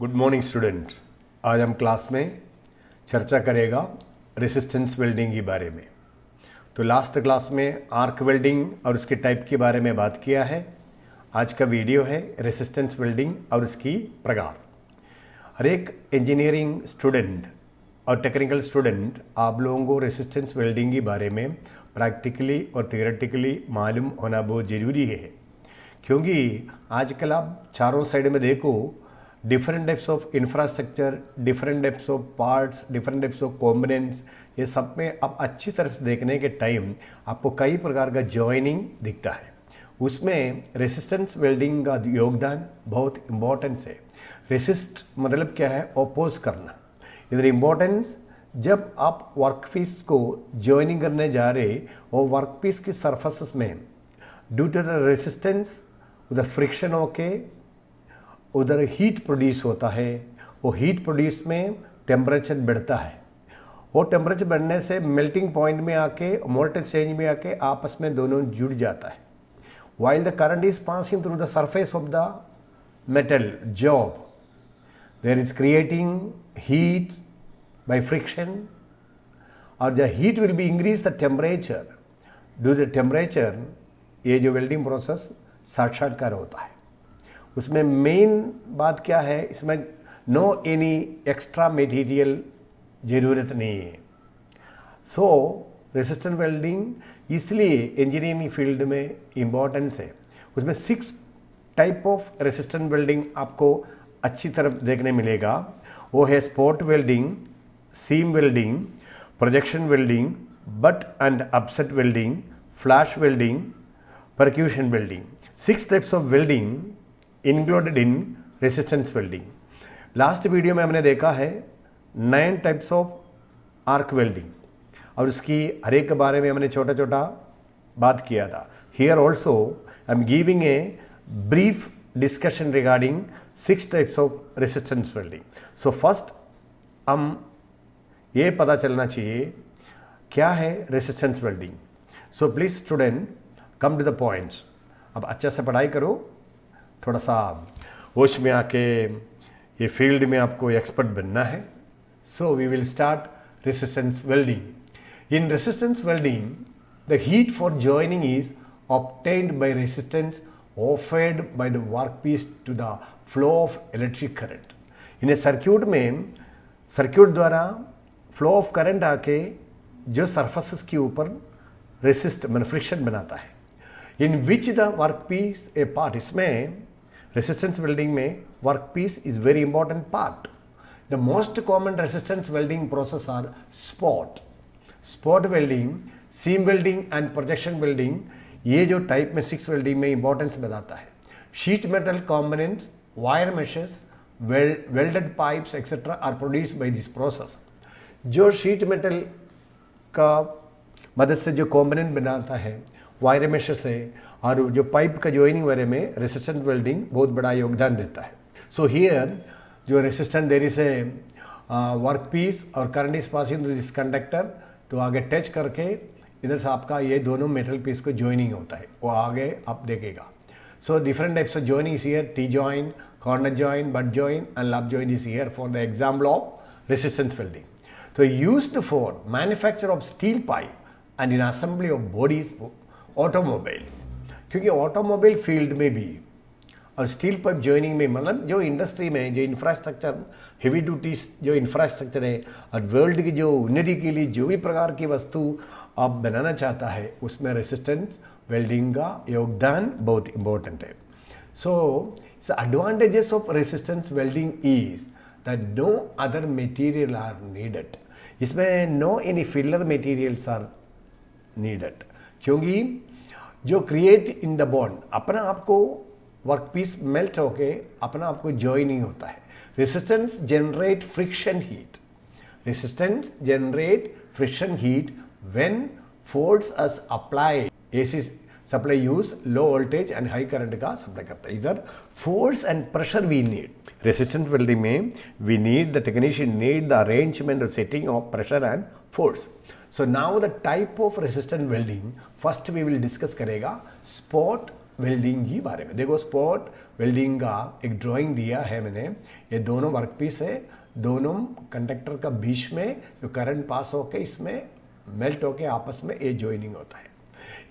Good morning student. आज हम class में चर्चा करेगा रेसिस्टेंस वेल्डिंग के बारे में। तो लास्ट क्लास में आर्क वेल्डिंग और उसके टाइप के बारे में बात किया है। आज का वीडियो है रेसिस्टेंस वेल्डिंग और उसकी प्रकार। हर एक इंजीनियरिंग स्टूडेंट और टेक्निकल स्टूडेंट आप लोगों को रेसिस्टेंस वेल्डिंग के बारे में प्रैक्टिकली और थियोरेटिकली मालूम होना बहुत ज़रूरी है, क्योंकि आजकल आप चारों साइड में देखो different types of infrastructure, different types of parts, different types of components, ये सब में आप अच्छी तरह से देखने के टाइम आपको कई प्रकार का जॉइनिंग दिखता है। उसमें रेसिस्टेंस वेल्डिंग का योगदान बहुत इम्पोर्टेंस है। रेसिस्ट मतलब क्या है? ओपोज करना। इधर इम्पोर्टेंस, जब आप वर्कपीस को जॉइनिंग करने जा रहे और वर्कपीस की सरफेसेस में ड्यू टू द रेसिस्टेंस उधर फ्रिक्शन होके उधर हीट प्रोड्यूस होता है। वो हीट प्रोड्यूस में टेम्परेचर बढ़ता है। वो टेम्परेचर बढ़ने से मेल्टिंग पॉइंट में आके मोल्टेन स्टेज में आके आपस में दोनों जुड़ जाता है। While the current is passing through the surface of the metal job, there is creating heat by friction, और the heat will be increase the temperature. Due the temperature ये जो वेल्डिंग प्रोसेस साक्षात्कार होता है। उसमें मेन बात क्या है? इसमें नो एनी एक्स्ट्रा मटेरियल ज़रूरत नहीं है। सो रेसिस्टेंट वेल्डिंग इसलिए इंजीनियरिंग फील्ड में इम्पोर्टेंस है। उसमें 6 टाइप ऑफ रेसिस्टेंट वेल्डिंग आपको अच्छी तरह देखने मिलेगा। वो है spot welding, seam welding, projection welding, butt and upset welding, flash welding, percussion welding. 6 types of welding included in resistance welding. Last video में हमने देखा है 9 टाइप्स ऑफ आर्क वेल्डिंग और उसकी हर एक के बारे में हमने छोटा छोटा बात किया था। Here also I am giving a brief discussion regarding 6 types of resistance welding. So first हम ये पता चलना चाहिए क्या है resistance welding. So please student come to the points. अब अच्छा से पढ़ाई करो, थोड़ा सा होश में आके ये फील्ड में आपको एक्सपर्ट बनना है। So we will start resistance welding. In resistance welding the heat for joining is obtained by resistance offered by the workpiece to the flow of electric current. In a circuit में circuit द्वारा flow of current आके जो surfaces के ऊपर resist मैंने friction बनाता है, in which the workpiece a part. इसमें रेसिस्टेंस वेल्डिंग में workpiece is very important part. The most common resistance welding process are spot welding, seam welding and projection welding. ये जो टाइप में 6 वेल्डिंग में importance बताता है। Sheet metal components, wire meshes, welded pipes etcetera are produced by this process. जो sheet metal का मदद से जो कॉम्पोनेंट बनाता है, वायर मेशेस है, और जो पाइप का जॉइनिंग वगैरह में रेसिस्टेंट वेल्डिंग बहुत बड़ा योगदान देता है। सो हियर जो resistant there is a work piece or current is passing through this conductor, तो आगे टच करके इधर से आपका ये दोनों मेटल पीस को जॉइनिंग होता है, वो आगे आप देखेगा। So different types of joining is here, T join, corner join, butt join and lap join is here for the example of resistance welding. तो used for manufacture of steel pipe and in assembly of bodies automobiles. क्योंकि automobile field में भी और steel pipe joining में, मतलब जो industry में जो इंफ्रास्ट्रक्चर हेवी ड्यूटी जो इंफ्रास्ट्रक्चर है और वर्ल्ड की जो उन्नति के लिए जो भी प्रकार की वस्तु आप बनाना चाहता है, उसमें रेसिस्टेंस वेल्डिंग का योगदान बहुत इंपॉर्टेंट है। So advantages of resistance welding is that no other material are needed. इसमें no any filler materials are needed, क्योंकि जो क्रिएट इन द बॉन्ड अपना आपको वर्कपीस मेल्ट होके अपना आपको जॉइनिंग होता है। Resistance generate friction heat. Resistance generate friction heat when force as apply. AC supply use low voltage and high current का सप्लाई करता है। इधर force and pressure we need. Resistant welding में we need the technician need the arrangement और setting of pressure and force. So now the type of resistant welding, first we will discuss करेगा spot welding के बारे में। देखो spot welding का एक drawing दिया है मैंने। ये दोनों वर्कपीस है, दोनों कंडक्टर का बीच में जो करंट पास होके इसमें मेल्ट होके आपस में ये ज्वाइनिंग होता है।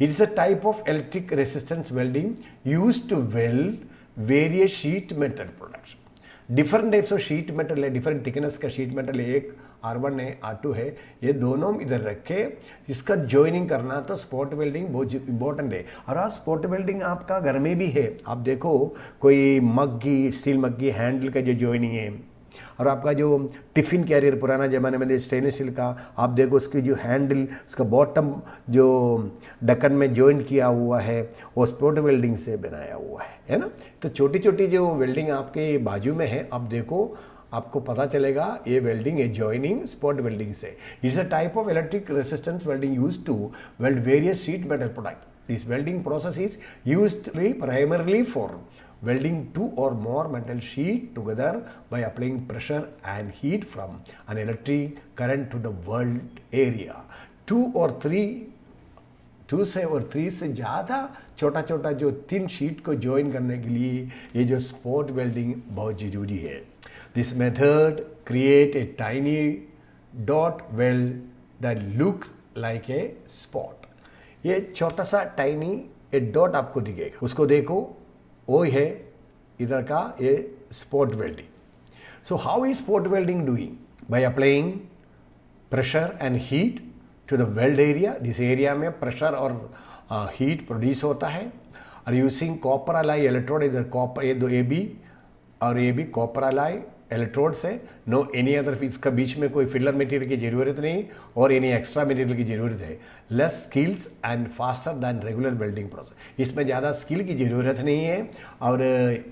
It is a type of electric resistance welding used to weld various sheet metal products. Different types of sheet metal है, डिफरेंट थिकनेस का शीट मेटल है, एक R1 है R2 है, ये दोनों इधर रखे इसका ज्वाइनिंग करना तो स्पॉट वेल्डिंग बहुत इंपॉर्टेंट है। और आज स्पॉट वेल्डिंग आपका घर में भी है। आप देखो कोई मग्गी, स्टील मग्गी हैंडल का जो ज्वाइनिंग है, और आपका जो टिफ़िन कैरियर पुराना ज़माने में स्टेनलेस स्टील का, आप देखो उसकी जो हैंडल, उसका बॉटम जो ढक्कन में जॉइंट किया हुआ है वो स्पॉट वेल्डिंग से बनाया हुआ है ना। तो छोटी छोटी जो वेल्डिंग आपके बाजू में है, आप देखो आपको पता चलेगा ये वेल्डिंग है जॉइनिंग स्पॉट वेल्डिंग से। It's a type of electric resistance welding used to weld various sheet metal product. This welding process is used primarily for welding two or more metal sheet together by applying pressure and heat from an electric current to the weld area. Two से और three से ज़्यादा छोटा छोटा जो 3 sheet को join करने के लिए ये जो स्पॉट वेल्डिंग बहुत ज़रूरी है। This method create a tiny dot weld that looks like a spot. ये छोटा सा टाइनी एक डॉट आपको दिखेगा, उसको देखो वो है इधर का ये spot welding. So how is spot welding doing? By applying pressure and heat to the weld area. जिस एरिया में प्रेशर और हीट प्रोड्यूस होता है, और यूजिंग कॉपर अलाई इलेक्ट्रोड, इधर कॉपर ये दो ए बी और ये भी कॉपर अलाई इलेक्ट्रोड से, नो एनी अदर, इसका बीच में कोई फिलर मटेरियल की ज़रूरत नहीं और एनी एक्स्ट्रा मटेरियल की ज़रूरत है। Less skills and faster than regular welding process. इसमें ज़्यादा स्किल की ज़रूरत नहीं है और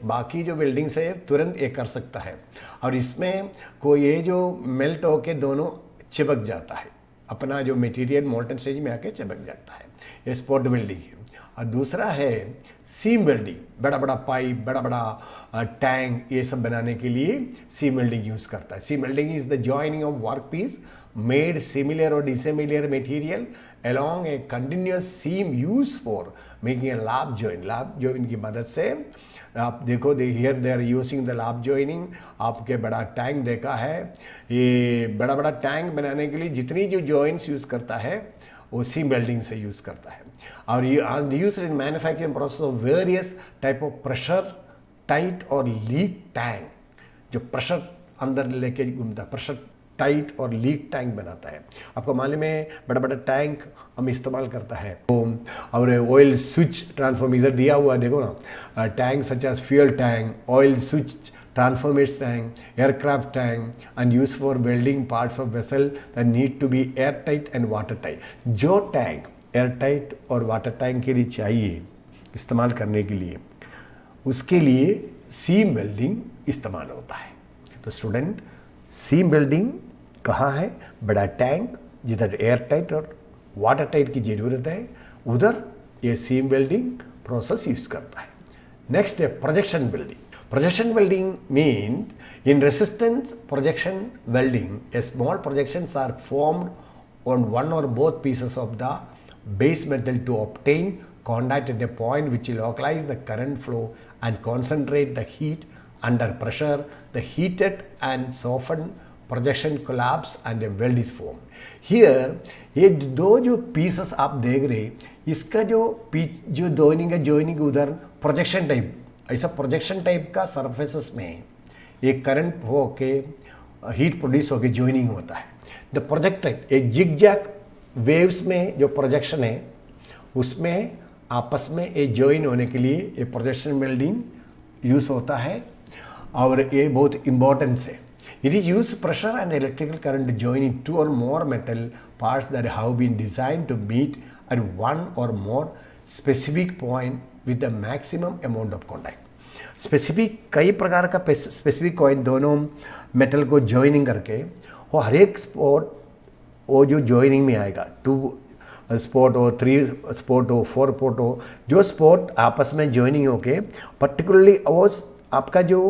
बाकी जो वेल्डिंग्स है तुरंत ये कर सकता है। और इसमें कोई ये जो मेल्ट होके दोनों चिपक जाता है, अपना जो मटेरियल मोल्टन स्टेज में आके चिपक जाता है, ये स्पॉट वेल्डिंग है। और दूसरा है सीम वेल्डिंग। बड़ा बड़ा पाइप, बड़ा बड़ा टैंक, ये सब बनाने के लिए सीम वेल्डिंग यूज़ करता है। Seam welding is the joining of work piece made similar or dissimilar material along a continuous seam used for making a lap joint। lap joint की मदद से आप देखो here they are using the lap joining. आपके बड़ा tank देखा है, ये बड़ा बड़ा टैंक बनाने के लिए जितनी जो जॉइंट्स यूज़ करता है वो सीम वेल्डिंग से यूज़ करता है। और use in manufacturing process of various type of pressure tight और लीक टैंक। जो प्रेशर अंदर लेके घूमता है, प्रेशर टाइट और लीक टैंक बनाता है। आपको मालूम है बड़ा बड़ा टैंक हम इस्तेमाल करता है। और ऑयल स्विच ट्रांसफॉर्म इधर दिया हुआ है, देखो ना, tank such as fuel tank, oil switch transformers tank, aircraft tank, and used for welding parts of vessel that need to be airtight and watertight। जो टैंक एयरटाइट और वाटर टैंक के लिए चाहिए इस्तेमाल करने के लिए, उसके लिए सीम वेल्डिंग इस्तेमाल होता है। तो स्टूडेंट, सीम वेल्डिंग कहाँ है? बड़ा टैंक जिधर एयरटाइट और वाटर टाइट की ज़रूरत है, उधर ये सीम वेल्डिंग प्रोसेस यूज़ करता है। नेक्स्ट है projection welding. Projection welding means in resistance projection welding, a small projections are formed on one or both pieces of the base metal to obtain contact at a point which localize the current flow and concentrate the heat under pressure. The heated and softened projection collapse and a weld is formed. Here ये दो जो pieces आप देख रहे, इसका जो joining उधर projection type, ऐसा प्रोजेक्शन टाइप का सरफेसेस में एक करंट हो के हीट प्रोड्यूस होके जॉइनिंग होता है। द प्रोजेक्टेड एक जिगजैग वेव्स में जो प्रोजेक्शन है उसमें आपस में ये जॉइन होने के लिए ये प्रोजेक्शन वेल्डिंग यूज़ होता है और ये बहुत इम्पोर्टेंस है। It is use pressure and electrical current joining two or more metal parts that have been design to meet at one or more specific point with the maximum amount of contact. Specific कई प्रकार का specific point दोनों metal को joining करके वो हर एक spot वो जो जॉइनिंग में आएगा, 2 स्पॉट हो, 3 स्पॉट हो, 4 स्पॉट हो, जो स्पॉट आपस में जॉइनिंग होके पर्टिकुलरली वो आपका जो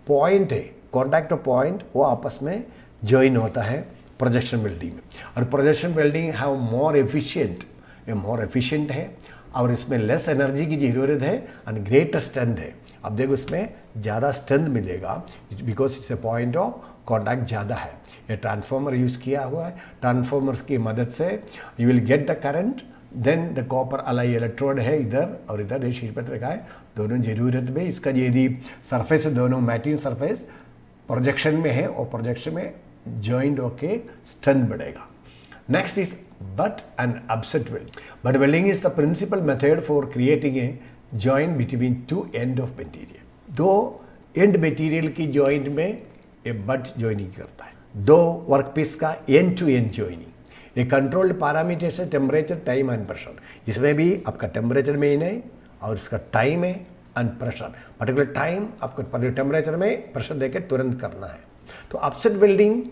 पॉइंट है, कॉन्टैक्ट पॉइंट, वो आपस में जॉइन होता है प्रोजेक्शन वेल्डिंग में। और projection welding have more efficient ये मोर एफिशिएंट है और इसमें लेस एनर्जी की ज़रूरत है एंड ग्रेटर स्ट्रेंथ है। अब देखो इसमें ज़्यादा स्ट्रेंथ मिलेगा because it's a point of contact ज़्यादा है। ये ट्रांसफार्मर यूज़ किया हुआ है, ट्रांसफार्मर्स की मदद से you will get the current, then the copper alloy electrode है इधर और इधर ये शीट पर रखा है, दोनों ज़रूरत में। इसका यदि सरफेस दोनों मैटिंग सरफेस प्रोजेक्शन में है और प्रोजेक्शन में जॉइंट होके स्ट्रेंथ बढ़ेगा। Next is butt and upset welding. Butt welding is the principal method for creating a joint between two end of material. दो end material की joint में ये butt joining करता है, दो वर्कपीस का end to end joining। ये controlled parameter से टेम्परेचर, टाइम एंड प्रेशर, इसमें भी आपका टेम्परेचर मेन है और इसका टाइम है एंड प्रेशर। पर्टिकुलर टाइम आपको टेम्परेचर में प्रेशर देकर तुरंत करना है। तो upset welding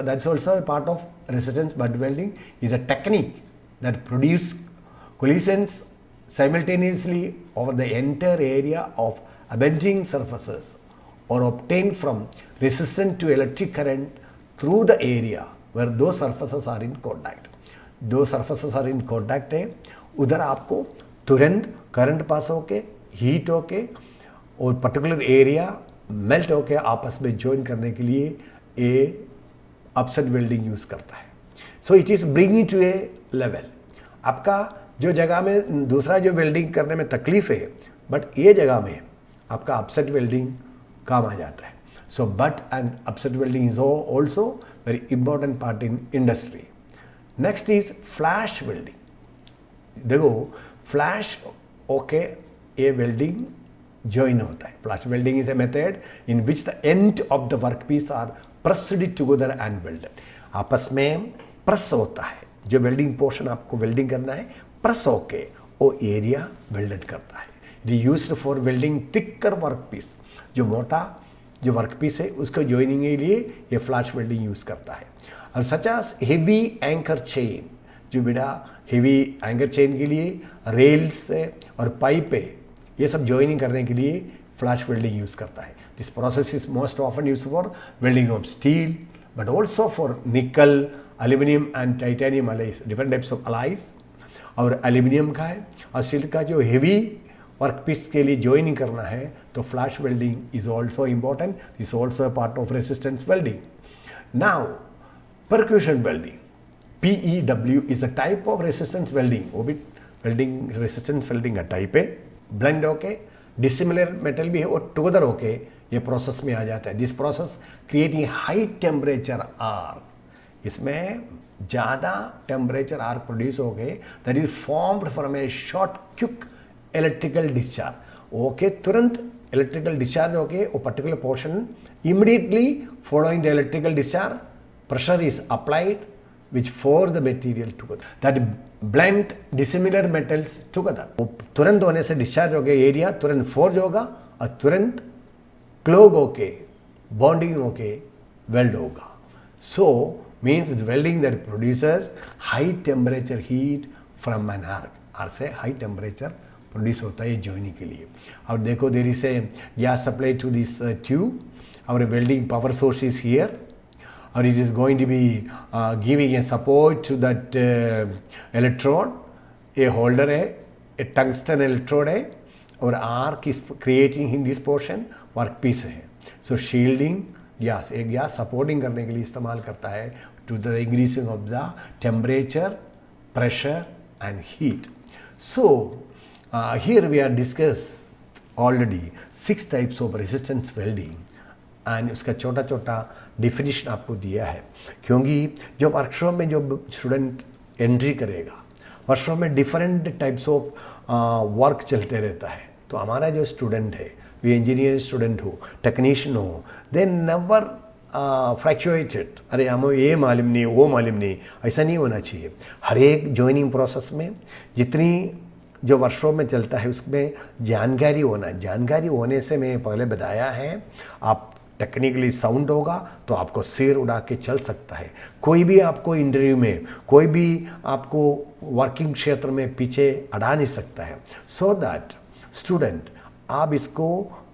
that's also a part of resistance butt welding is a technique that produce collisions simultaneously over the entire area of abutting surfaces or obtained from resistance to electric current through the area where those surfaces are in contact. दो surfaces are in contact है, उधर आपको तुरंत current pass होके heat होके और particular area melt होके आपस में ज्वाइन करने के लिए ये अपसेट वेल्डिंग यूज़ करता है। So it is bringing to a level. आपका जो जगह में दूसरा जो वेल्डिंग करने में तकलीफ है, बट ये जगह में आपका अपसेट वेल्डिंग काम आ जाता है। So butt and upset welding is also very important part in industry. Next is flash welding. देखो फ्लैश ओके ये वेल्डिंग ज्वाइन होता है। Flash welding is a method in which the end of the work piece are pressed together and welded। आपस में press होता है, जो welding portion आपको वेल्डिंग करना है प्रेस होके वो एरिया वेल्डेड करता है। It is used for welding thicker work piece, जो मोटा जो वर्क पीस है उसको ज्वाइनिंग के लिए ये फ्लैश वेल्डिंग यूज़ करता है। और such as heavy anchor chain, जो बड़ा हेवी एंकर चेन के लिए रेल्स और पाइप है, ये सब ज्वाइनिंग करने के लिए फ्लैश वेल्डिंग यूज़ करता है। This process is most often used for welding of steel, but also for nickel, aluminum and titanium alloys, different types of alloys। और एल्यूमिनियम का है और स्टील का जो हेवी वर्क पीस के लिए ज्वाइनिंग करना है तो flash welding is also important, is also a part of resistance welding. Now percussion welding, PEW is a type of resistance welding. वो भी वेल्डिंग रेसिस्टेंस वेल्डिंग का टाइप है। ब्लेंड होके डिसिमिलर मेटल भी है और टुगेदर होके ये प्रोसेस में आ जाता है। This process creating high temperature arc, इसमें ज़्यादा टेम्परेचर आर्क प्रोड्यूस हो गए, that is formed from A short quick electrical discharge. Okay तुरंत इलेक्ट्रिकल डिस्चार्ज हो गए वो particular portion, immediately following the electrical discharge pressure is applied which force the material together, that blend dissimilar metals together। वो तुरंत होने से discharge हो गया एरिया तुरंत फोर्ज होगा और तुरंत क्लोग होके बॉन्डिंग होके वेल्ड होगा। So means welding that producers high temperature heat from an arc से हाई टेम्परेचर प्रोड्यूस होता है ज्वाइनिंग के लिए। और देखो there is a gas supply to this tube, our welding power source is here, or it is going to be giving a support to that electrode। a holder है, a tungsten electrode है और arc is creating in this portion work piece है। so shielding gas, एक gas supporting करने के लिए इस्तेमाल करता है to the increasing of the temperature, pressure and heat। so here we are discussed already 6 types of resistance welding and उसका छोटा छोटा डिफिनीशन आपको दिया है, क्योंकि जो वर्कशॉप में जो स्टूडेंट एंट्री करेगा वर्कशॉप में डिफरेंट टाइप्स ऑफ वर्क चलते रहता है। तो हमारा जो स्टूडेंट है, वे इंजीनियरिंग स्टूडेंट हो, टेक्नीशियन हो, दे नेवर फ्लैक्चुएटेड, अरे हमें ये मालूम नहीं वो मालूम नहीं, ऐसा नहीं होना चाहिए। हर एक ज्वाइनिंग प्रोसेस में जितनी जो वर्कशॉप में चलता है उसमें जानकारी होना, जानकारी होने से मैं पहले बताया है, आप टेक्निकली साउंड होगा तो आपको सिर उड़ा के चल सकता है। कोई भी आपको इंटरव्यू में, कोई भी आपको वर्किंग क्षेत्र में पीछे अड़ा नहीं सकता है। सो दैट स्टूडेंट आप इसको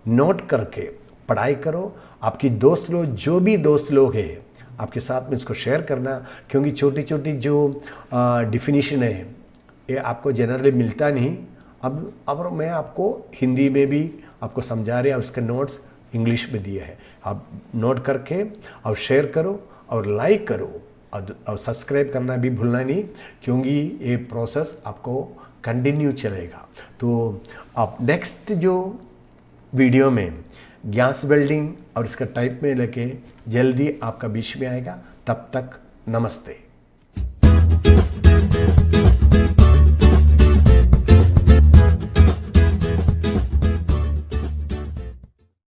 नोट करके पढ़ाई करो। आपकी दोस्त लोग, जो भी दोस्त लोग हैं आपके साथ में इसको शेयर करना, क्योंकि छोटी छोटी जो डिफिनीशन है ये आपको जनरली मिलता नहीं। अब मैं आपको हिंदी में भी आपको समझा रहे हैं, उसके नोट्स इंग्लिश में दिए हैं। आप नोट करके और शेयर करो और लाइक करो और सब्सक्राइब करना भी भूलना नहीं, क्योंकि ये प्रोसेस आपको कंटिन्यू चलेगा। तो आप नेक्स्ट जो वीडियो में गैस वेल्डिंग और इसका टाइप में लेके जल्दी आपका बीच में आएगा। तब तक नमस्ते।